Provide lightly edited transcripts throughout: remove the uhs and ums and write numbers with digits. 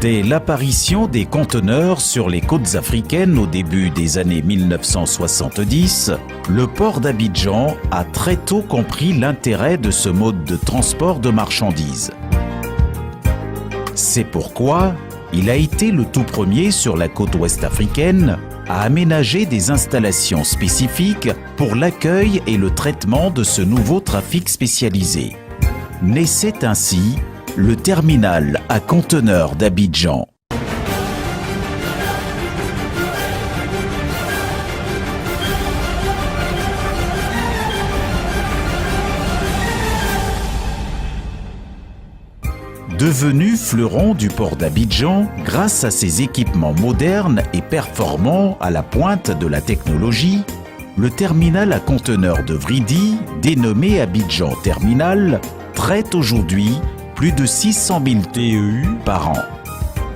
Dès l'apparition des conteneurs sur les côtes africaines au début des années 1970, le port d'Abidjan a très tôt compris l'intérêt de ce mode de transport de marchandises. C'est pourquoi il a été le tout premier sur la côte ouest africaine à aménager des installations spécifiques pour l'accueil et le traitement de ce nouveau trafic spécialisé. Naissait ainsi le terminal à conteneurs d'Abidjan. Devenu fleuron du port d'Abidjan grâce à ses équipements modernes et performants à la pointe de la technologie, le terminal à conteneurs de Vridi, dénommé Abidjan Terminal, traite aujourd'hui plus de 600 000 TEU par an.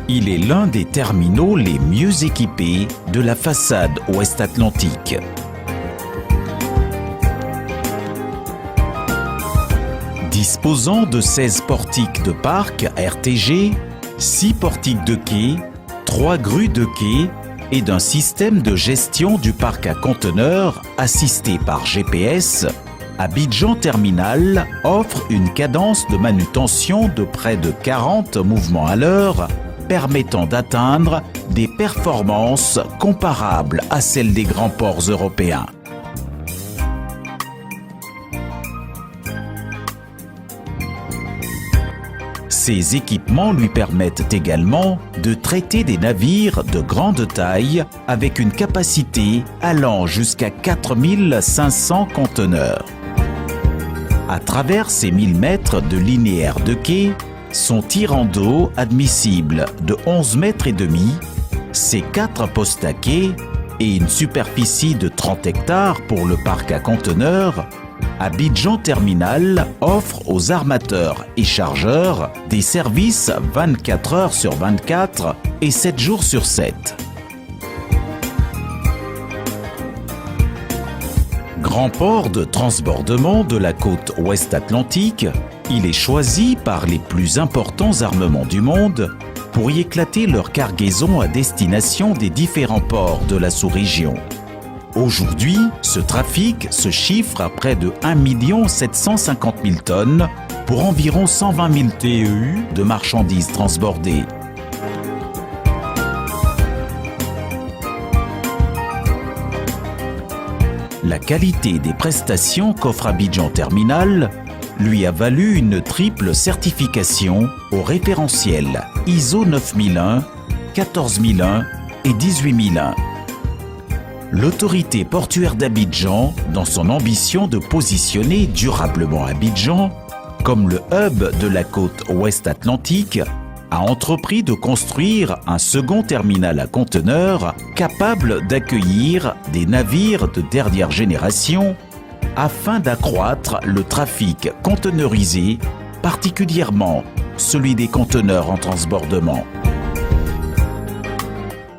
Il est l'un des terminaux les mieux équipés de la façade ouest-atlantique. Disposant de 16 portiques de parc RTG, 6 portiques de quai, 3 grues de quai et d'un système de gestion du parc à conteneurs assisté par GPS, Abidjan Terminal offre une cadence de manutention de près de 40 mouvements à l'heure, permettant d'atteindre des performances comparables à celles des grands ports européens. Ces équipements lui permettent également de traiter des navires de grande taille avec une capacité allant jusqu'à 4500 conteneurs. À travers ces 1000 mètres de linéaire de quai, son tirant d'eau admissible de 11 mètres et demi, ses 4 postes à quai et une superficie de 30 hectares pour le parc à conteneurs, Abidjan Terminal offre aux armateurs et chargeurs des services 24 heures sur 24 et 7 jours sur 7. Grand port de transbordement de la côte ouest-atlantique, il est choisi par les plus importants armements du monde pour y éclater leur cargaison à destination des différents ports de la sous-région. Aujourd'hui, ce trafic se chiffre à près de 1 750 000 tonnes pour environ 120 000 TEU de marchandises transbordées. La qualité des prestations qu'offre Abidjan Terminal lui a valu une triple certification au référentiel ISO 9001, 14001 et 18001. L'autorité portuaire d'Abidjan, dans son ambition de positionner durablement Abidjan comme le hub de la côte ouest-atlantique, a entrepris de construire un second terminal à conteneurs capable d'accueillir des navires de dernière génération afin d'accroître le trafic conteneurisé, particulièrement celui des conteneurs en transbordement.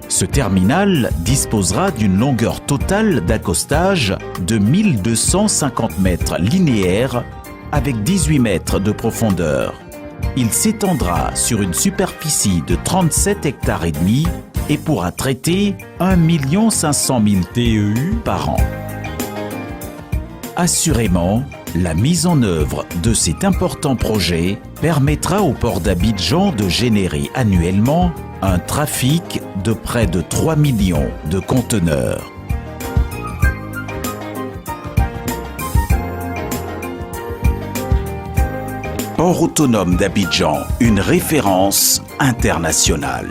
Ce terminal disposera d'une longueur totale d'accostage de 1250 mètres linéaires avec 18 mètres de profondeur. Il s'étendra sur une superficie de 37 hectares et demi et pourra traiter 1 500 000 TEU par an. Assurément, la mise en œuvre de cet important projet permettra au port d'Abidjan de générer annuellement un trafic de près de 3 millions de conteneurs. Port autonome d'Abidjan, une référence internationale.